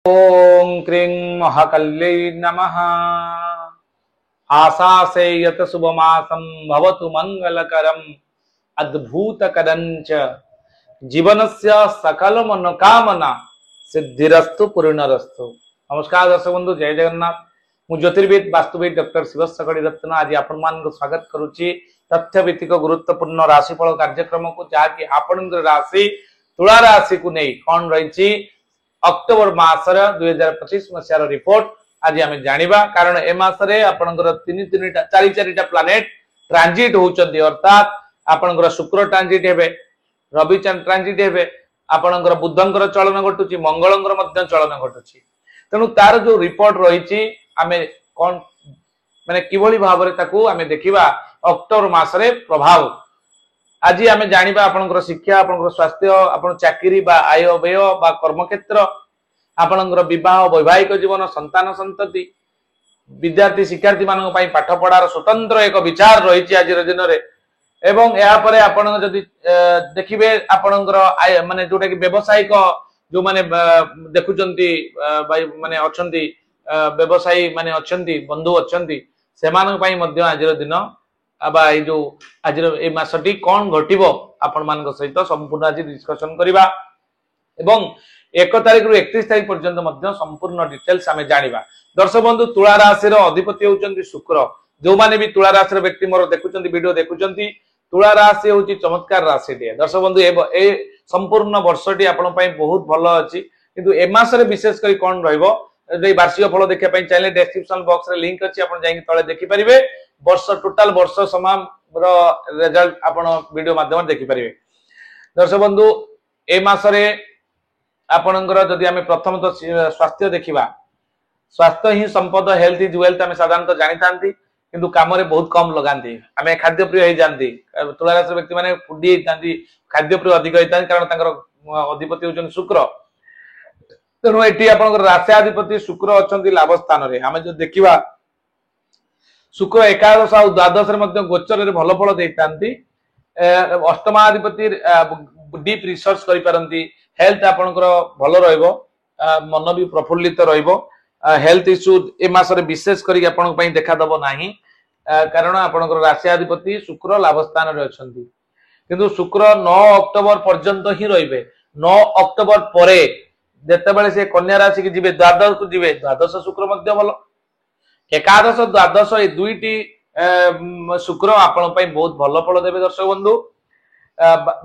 ओं क्रीं महाकल्यै नमः। आशासे यत शुभमासं भवतु मंगलकरम् अद्भुतकरञ्च जीवनस्य सकल मनोकामना सिद्धिरस्तु पूर्णरस्तु। नमस्कार दर्शक बंधु, जय जगन्नाथ। मु ज्योतिर्विद वास्तुविद डॉक्टर शिवशकड़ी रत्न आज आपण मान स्वागत करुच्ची तथ्य भित्तिक गुरुत्वपूर्ण राशिफल कार्यक्रम को, जहाँकि आपण राशि तुला राशि को नहीं कौन रही अक्टोबर मासर 2025 मसीहार रिपोर्ट आज आम जानिबा। कारण ए मासरे आपनकर चारि चारिटा प्लानेट ट्रांजिट होउचंती, अर्थात आपनकर शुक्र ट्रांजिट हेबे, रवि ट्रांजिट हेबे, आपनकर बुधंकर चलन घटुची, मंगलंकर मध्य चलन घटुची। तेणु तार जो रिपोर्ट रही आमे कोन माने किभली भाबरे ताकू आमे देखिबा अक्टोबर मासरे प्रभाव। आज आम जानिबा आपनकर शिक्षा, आपनकर स्वास्थ्य, आपन चाकरी बा आय व्यय बा कर्मक्षेत्र, आपनकर विवाह वैवाहिक जीवन, संतान संतति, विद्यार्थी शिक्षार्थी मानक पई पाठ पढ़ार स्वतंत्र एक विचार रही आज दिन रे। एवं या परे आपण जदि देखिबे आपनकर आय माने जोटा कि व्यवसायिक जो माने देखुचंती माने अछंती व्यवसायी माने अछंती बंधु अछंती से मानक पई मध्य आज दिन आबा ए जो आज ए मासटी कौन घटिबो आपण मानक सहित संपूर्ण आज डिस्कशन करिबा। एवं 1 तारिख रु 31 तारिख पर्यंत मध्य संपूर्ण डिटेल्स आमे जानिबा। दर्शक बंधु, तुला राशि रो अधिपति होउचंती शुक्र। जो माने भी तुला राशि रो व्यक्ति मोर देखुचंती वीडियो देखुचंती, तुला राशि होउची चमत्कार राशि दिए। दर्शक बंधु, ए संपूर्ण वर्षटी आपण पई बहुत भलो अछि, किंतु ए मासरे विशेष करी कोन रहइबो ए वार्षिक फल देखिया पई चाहिले डिस्क्रिप्शन बॉक्स रे लिंक अछि, आपण जाई तळे देखि परिबे। वर्ष टोटल वर्ष समान रो रिजल्ट आपण वीडियो माध्यम देखि परिबे। दर्शक बंधु, ए मासरे आपणकर जदि आमे प्रथम तो स्वास्थ्य देखिबा, स्वास्थ्य ही संपद, हेल्थ इज वेल्थ आमे साधारणतः जानि थांती, किंतु काम रे बहुत कम लगांती। आमे खाद्य प्रिय हे जानती, तुला राशि व्यक्ति माने फूडी हे थांती, खाद्य प्रिय अधिक हे थांती, कारण तांकर अधिपति होचन शुक्र। तेणु एटी आपणकर राष्ट्राधिपति शुक्र अछंती लाभ स्थान रे। आमे जो देखिबा शुक्र एकादश और द्वादश रे मध्य गोचर रे भलो फल देतांती। अष्टमाधिपति डीप रिसर्च करि पारंती। हेल्थ आपणकर भलो रहइबो, मन भी प्रफुल्लित रहइबो। हेल्थ इश्यू ए मास रे विशेष करी आपन पई देखा दबो नाही, कारण आपणकर राष्ट्राधिपति शुक्र लाभ स्थान रे अछंती। किंतु शुक्र 9 अक्टोबर पर्यंत ही रहिबे। 9 अक्टोबर परे जेतेबेले से कन्या राशि की जिबे, द्वादश को जिबे, द्वादश शुक्र मध्य भलो। एकादश द्वादश ए दुईटी शुक्र आपण पई बहुत भलो फल देबे। दर्शक बंधु,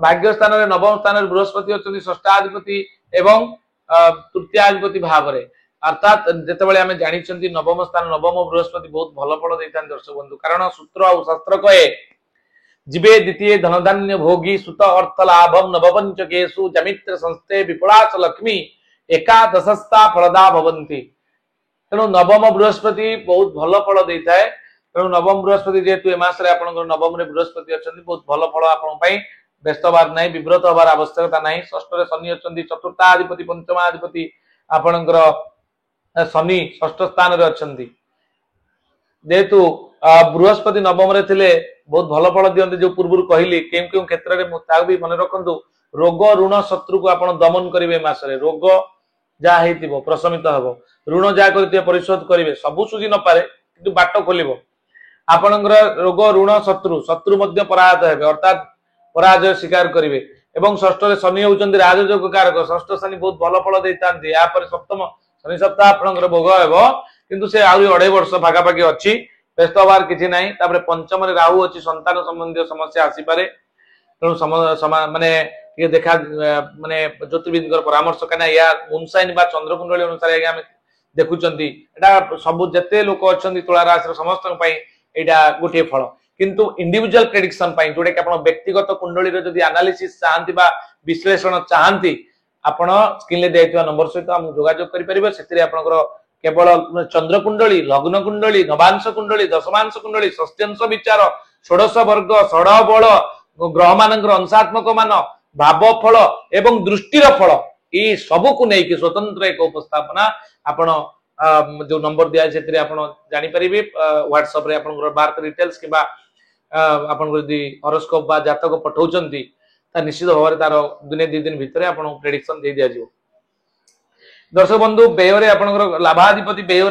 भाग्य स्थान रे नवम स्थान रे बृहस्पति अछंती षष्ठाधिपति एवं तृतीयाधिपति भाव रे, अर्थात जेतेबेले आमे जानिछंती नवम स्थान नवम बृहस्पति बहुत भलो फल दैतान। दर्शक बंधु, कारण सूत्र और शास्त्र कहे जिबे द्वितीय धनधान्य भोगी सुत अर्थ लाभम नवपंचकेषु जमित्र संस्थे विपुलास लक्ष्मी एकादशस्था फलदा भवन्ति। तेणु नवम बृहस्पति बहुत भलो फल देइथाय। तेणु नवम बृहस्पति जेतु ए मास रे आपनकर नवम रे बृहस्पति अछंती, बहुत भलो फल आपन पई व्यस्त हबार नाही, विव्रत हबार आवश्यकता नाही। षष्ठ रे शनि अछंती, चतुर्थाधिपति पंचमाधिपति आपनकर शनि षष्ठ स्थान रे अछंती। जेतु बृहस्पति नवम रे थिले बहुत भलो फल दियंती। जो पूर्व कहली केम केम क्षेत्र रे ता भी मन रखंतु, रोग ऋण शत्रु को आपण दमन करिवे। मास रे रोग जा हेतिबो प्रशमित हबो, ऋण जा करते परिशोध करिवे, सबु सुझी न पारे किंतु बाट खोलिबो। आपनकर रोग ऋण शत्रु शत्रु मध्य पराहत हेबे, अर्थात पराजय स्वीकार करिवे। एवं षष्ठ रे शनि होउचंती राजयोग कारक। षष्ठ शनि बहुत भलो फल दैतांती। या पर सप्तम शनि सप्ताह आपनकर भोग हेबो, किंतु से आउरी 2.5 वर्ष भागा भागी अछि, व्यस्त हबार किछि नाही। तापर पंचम रे राहु अछि, संतान संबंधी समस्या आसी पारे। तेणु माने ये देखा माने ज्योतिर्विदर परामर्श कना या मूनसाइन बा चंद्र कुंडली अनुसार आमे देखुचंती। एटा सब जते लोक अछंती तुला राशि समस्त पई एटा गोटे फल, किंतु इंडिविजुअल प्रेडिक्शन पई जोटे कि आपण व्यक्तिगत कुंडली रे जदी एनालिसिस चाहंती बा विश्लेषण चाहंती, आपण स्क्रीन ले देथिबा नंबर सहित हम जोगाजोग करि परिबे। सेतिरे आपनकर केवल चंद्र कुंडली, लग्न कुंडली, नवांश कुंडली, दशमांश कुंडली, षष्ठ्यांश विचार, षोडश वर्ग, षड बळ, ग्रह मानकर अंशात्मक मान, भाव फल एवं दृष्टिर फल, ई सबु को नै कि स्वतंत्र एक उपस्थापना आपण जो नंबर दिया सेतिरे आपण जानि परिबे। व्हाट्सएप रे आपण बार्थ डिटेल्स किबा आपण यदि हॉरोस्कोप बा जातक पठाउचंती ता निश्चित भाव तार दिने 2 दिन भितर आपण प्रेडिक्शन दे दिया जिवो। दर्शक बंधु व्यय आपंकर लाभाधिपति व्यय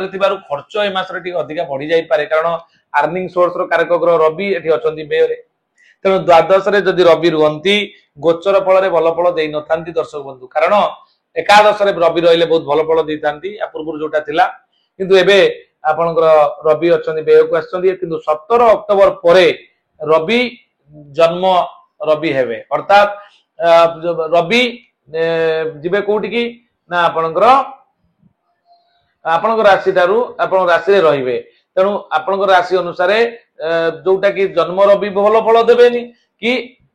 खर्च ए मासरे अधिका बढ़ी जाई पारे कारण अर्निंग सोर्स कारक ग्रह रवि एठी अछंती व्यय तेणु द्वादश जदि रवि रुहंती गोचर फल भल फल दे नथांती दर्शक बंधु कारण एकादश रवि रहिले बहुत भल फल देता पूर्व जोटा थिला किंतु एबे आपणकर रवि अच्छा व्यय को आसछंती किंतु 17 अक्टोबर परे रवि जन्म रवि हेबे अर्थात रवि जिबे कोउटी की ना आपणकर आपणकर राशि ठारू आपण राशि रे रहिबे तेणु आपणकर राशि अनुसार जोटा कि जन्म रवि भल फल देबेनी कि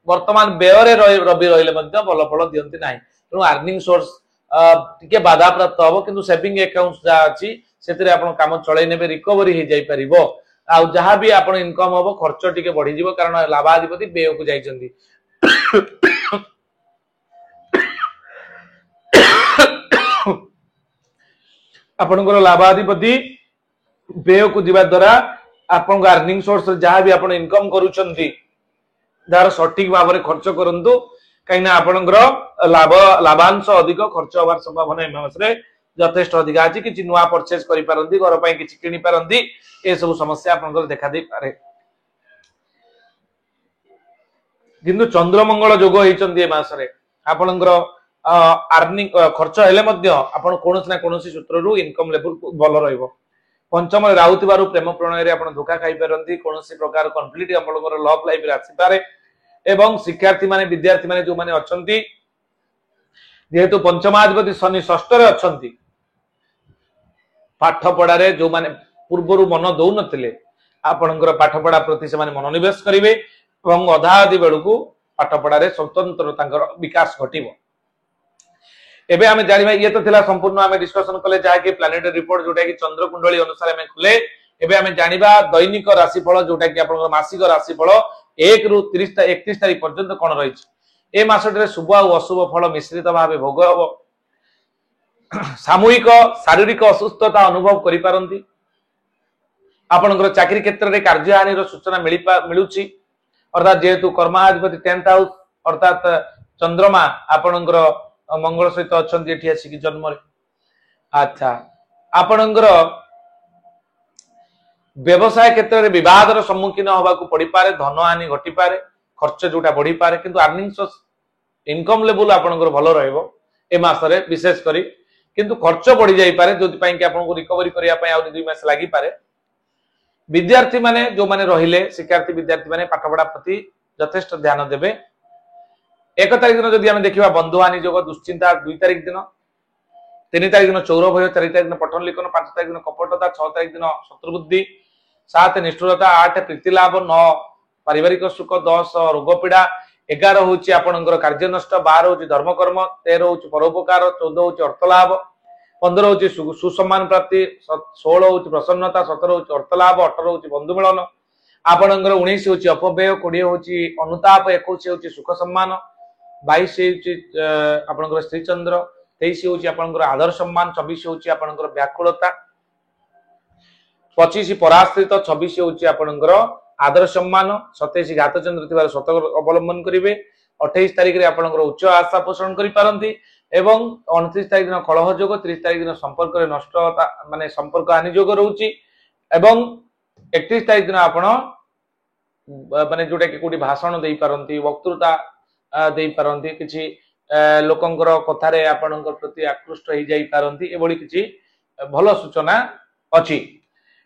वर्तमान व्यय रवि रहिले मध्य भल फल दियंती नाही तेणु अर्निंग सोर्स टिके बाधा प्राप्त हबो किंतु सेविंग अकाउंट जा अछि सेतिरे आपण काम चलै नेबे रिकवरी हे जाई परिबो आ जहां भी आपण इनकम हबो खर्च टिके बढ़ी जिवो कारण लाभाधिपति व्यय को जाइछंती आपणकर लाभाधिपति व्यय को दिबा द्वारा आपण अर्निंग सोर्स जहां भी आपण इनकम करूछंती दार सटीक भाव में खर्च करंतु कहीं आपणकर लाभांश अधिक खर्च होवार संभावना ए मासरे यथेष्ट अधिक अछि कि नुआ परचेज करि पारंती घर पई किछि किनि पारंती ए सब समस्या आपणकर देखा दे पारे किंतु चंद्रमंगल योग होइचंती ए मासरे आपणकर अर्निंग खर्च हेले मध्य आपण कोनोस ना कोनोसी सूत्ररू इनकम लेवल भल रहइबो पंचम राहु थिबारु प्रेम प्रणय रे आपण धोखा खाइ पारंती कोनोसी प्रकार कॉन्फ्लिक्ट आपणकर लव लाइफ रे आसी पारे एवं शिक्षार्थी माने विद्यार्थी माने जो माने अछंती जेहेतु पंचमाधिपति शनि षष्ठ रे अछंती पाठ पढ़ा रे जो माने पूर्वरु मन दउ नथिले आपणकर पाठ पढ़ा प्रति से माने मनोनिवेश करिवे एवं अधादि बेलकु पाठ पढ़ा रे स्वतंत्र तांकर विकास घटिबो एबे आमे जानिबा ये तो थिला संपूर्ण आमे डिस्कशन कले जाहा कि प्लैनेटरी रिपोर्ट जोटा कि चंद्र कुंडली अनुसार आमे खुले एबे आमे जानिबा दैनिक राशिफल जोटा कि आपन मासिक राशिफल 1 रु 31 तारिख पर्यंत कोन रहिछ ए मासटे शुभ और अशुभ फल मिश्रित भाबे भोग हबो सामूहिक शारीरिक असुस्थता अनुभव करि पारंती आपनकर चाकरी क्षेत्र रे कार्य हानि रो सूचना मिलुची अर्थात जेहेतु कर्माधिपति 10th हाउस अर्थात चंद्रमा आपनकर मंगल सहित अछंती एठी आसी कि जन्म रे अच्छा आपनकर व्यवसाय क्षेत्र में विवादर सम्मुखीन होगा पड़ी पारे धन हानि घटी पारे खर्च जोटा बढ़ी पारे किंतु अर्निंग सोर्स इनकम लेवल आपनकर भलो रहइबो ए मासरे विशेष करी किंतु खर्च बढ़ी जाई पारे जोति पई कि आपनको रिकवरी करिया पई आ 2 मास लागि पारे विद्यार्थी माने जो माने रहिले शिक्षार्थी विद्यार्थी माने पाठ पढ़ा प्रति यथेष्ट ध्यान देबे 1 तारिख दिन जदि हम देखिबा बंधु हानि योग दुश्चिंता 2 तारिख दिन 3 तारिख दिन चौर भय 4 तारिख दिन पठन लिखन 5 तारिख दिन कपटता 6 तारिख दिन शत्रुबुद्धि 7 निष्ठुरता 8 प्रीति लाभ 9 पारिवारिक सुख 10 रोग पीड़ा 11 होची आपनकर कार्य नष्ट 12 होची धर्म कर्म 13 होची परोपकार 14 होची अर्थ लाभ 15 होची सुसम्मान प्राप्ति 16 होची प्रसन्नता 17 होची अर्थ लाभ 18 होची बंधु मिलन आपनकर 19 होची अपव्यय 20 होची अनुताप 21 होची सुख सम्मान 22 होची आपनकर श्री चंद्र 23 होची आपनकर आदर सम्मान 24 होची आपनकर व्याकुलता 25 पराश्रित 26 होची आपनकर आदर सम्मान 27 घात चंद्र थिबार सतर्क अवलंबन करिवे 28 तारिख रे आपनकर उच्च आशा पोषण करि पारंती एवं 29 तारिख दिन कलह योग 30 तारिख दिन संपर्क रे नष्टता माने संपर्क हानि योग रहउची एवं 31 तारिख दिन आपण माने जोटा कि कोठी भाषण देई पारंती वक्तृता देई पारंती किछि लोकंकर कथा रे आपनकर प्रति आकृष्ट हो जाई पारंती एबोली किछि भलो सूचना अछि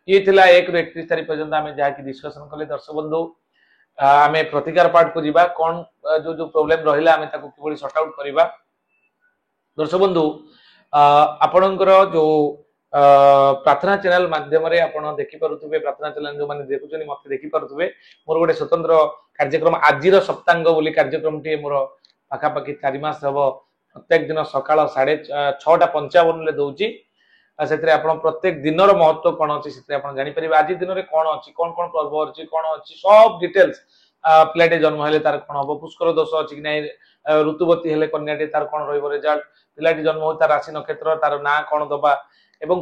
ये थिला 1 रु 31 तारिख पर्यंत आमे जा कि डिस्कशन कले दर्शक बंधु आमे प्रतिकार पार्ट को जिबा कोन जो जो प्रॉब्लम रहिला आमे ताको किबोली सॉर्ट आउट करिबा दर्शक बंधु आपनकर जो प्रार्थना चैनल माध्यम रे आपण देखि पारुथबे प्रार्थना चैनल जो माने देखुचनी मते देखि पारुथबे मोर गोटे स्वतंत्र कार्यक्रम आजिर सप्तांग बोली कार्यक्रम टी मोर पाखा पाखी 4 मास हबो प्रत्येक दिन सकाळ 6:55 ले दउची सेतरे आपण प्रत्येक दिनर महत्व कोन अछि सेतरे आपण जानि परिबे आज दिन रे कोन अछि कोन कोन पर्व अछि कोन अछि सब डिटेल्स प्लेटे जन्म हेले तार कोन हबो पुष्कर दोष अछि कि नै ऋतुवती हेले कन्याटी तार कोन रहइबो रिजल्ट पिलाटी जन्म हो तार राशि नक्षत्र तार ना कोन दबा एवं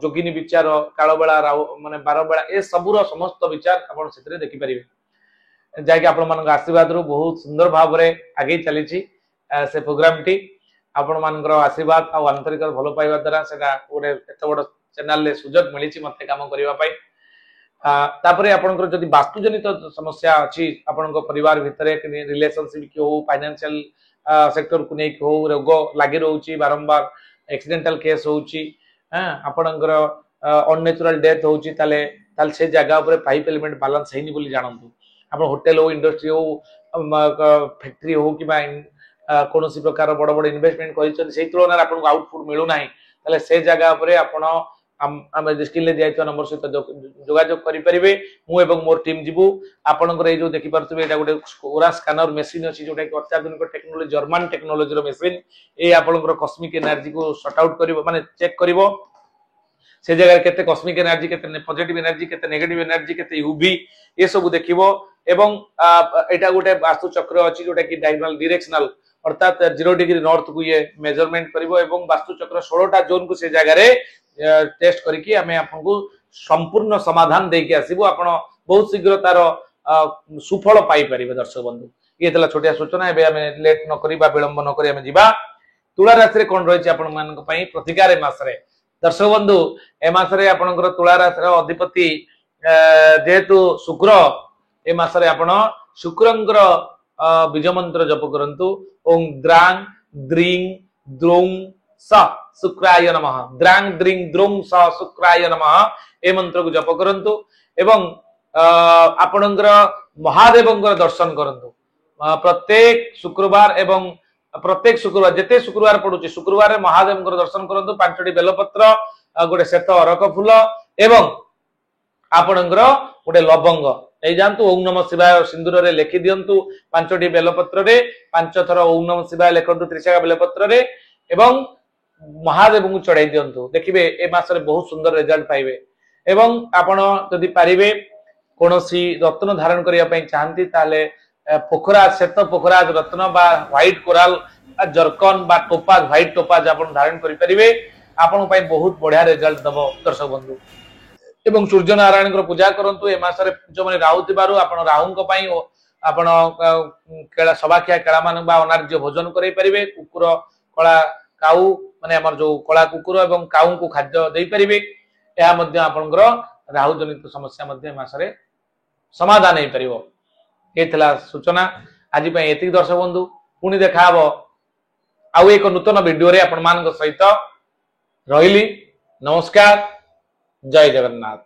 जोगिनी विचार कालबेला माने 12 बेला ए सबुर समस्त विचार आपण सेतरे देखि परिबे जाय कि आपण मन आशीर्वाद रु बहुत सुंदर भाव रे आगे चली छी से प्रोग्राम टी आपण मानकर आशीर्वाद आ आंतरिक भल पाइबा द्वारा सेटा गोटे एत बड़ चैनल रे सुजोग मिली मते काम करबा पई तापरे आपनकर जदि वास्तुजनित समस्या अछि आपनकर परिवार भितरे रिलेशनशिप के हो फाइनेंशियल सेक्टर को नहीं हो रोग लागि रहउची बारंबार एक्सीडेंटल केस होउची आपनकर अननेचुरल डेथ होउची ताले ताल से जगह ऊपर पाइप एलिमेंट बैलेंस हैनी बोली जानंतु आपण होटल हो इंडस्ट्री हो फैक्ट्री हो कि कौन प्रकार बड़ बड़ इन्वेस्टमेंट कर तुलन आपको आउटपुट मिलू ना ताले से जगह पर आपण आम स्क्रीन दिया नंबर सहित जोगाजोग करेंगे मु एवं मोर टीम जीवु आपंकर ये जो देखिपे ये गोटे ओरा स्कानर मेसीन अच्छी जोटा कि अत्याधुनिक टेक्नोलोजी जर्मान टेक्नोलोजी मेसीन ये आपंकर कस्मिक एनर्जी को सट आउट कर माने चेक करिवो से जगह केते कस्मिक एनर्जी केते पॉजिटिव एनर्जी केते नेगेटिव एनर्जी केते यूवी ये सब देखिवो एवं एटा गोटे वास्तु चक्र अछि जोटा कि डायगोनल डायरेक्शनल अर्थात 0 डिग्री नॉर्थ को ये मेजरमेंट करिवो एवं वास्तु चक्र 16टा जोन को से जगह रे टेस्ट करिकि हमें आपको संपूर्ण समाधान देके आसीबो आपण बहुत शीघ्र तार सुफल पाई परिबे दर्शक बंधु ये तला छोटिया सूचना एबे हमें लेट न करिबा विलंब न करी हमें जीवा तुला राशि रे कोन रहिछि आपण मानक पई प्रतिकार मास रे दर्शक बंधु ए मास रे आपनकर तुला राशि रो अधिपति जेहेतु शुक्र ए मास रे आपण शुक्रंकर बीज मंत्र जप करंतु ओम द्रांग द्रिंग द्रों स शुक्राय नमः द्रांग द्रिंग द्रों स शुक्राय नमः ए मंत्र को जप करंतु एवं आपणकर महादेवंकर दर्शन करंतु प्रत्येक शुक्रवार एवं प्रत्येक शुक्रवार जेते शुक्रवार पड़ुची शुक्रवार महादेवंकर दर्शन करंतु 5टी बेलपत्र गोटे श्वेत अरक फूल एवं आपणकर गोटे लवंग नहीं जानतु ओम नमः शिवाय सिंदूर रे लिखि दियंतु 5टी बेलपत्र रे 5 थर ओम नमः शिवाय लिखंतु 30 बेलपत्र रे एवं महादेव को चढ़ाई दियंतु देखिबे ए मास रे बहुत सुंदर रिजल्ट पाइबे एवं आपण जदि पारिबे कोनोसी रत्न धारण करिया पई चाहंती ताले पोखरा श्वेत पोखराज रत्न बा व्हाइट कोराल जर्कन बा टोपाज व्हाइट टोपाज आपण धारण करि परिबे आपण पई बहुत बढ़िया रिजल्ट दबो दर्शक बंधु एवं सूर्य नारायण को पूजा करंतु ए मास रे जो माने राहु तिबारु आपण राहु को पई आपण केला सबाखिया केला मान बा अनार्य भोजन करै परिबे कुकुर कला काऊ माने हमर जो कला कुकुर एवं काऊ को खाद्य दे परिबे या मध्ये आपनकर राहु जनित समस्या मध्ये मासरे समाधान हे परिबो एथला सूचना आज पई एति दर्शक बंधु पुनी देखाबो आउ एक नूतन वीडियो रे आपण मान सहित रहिली नमस्कार जय जगन्नाथ।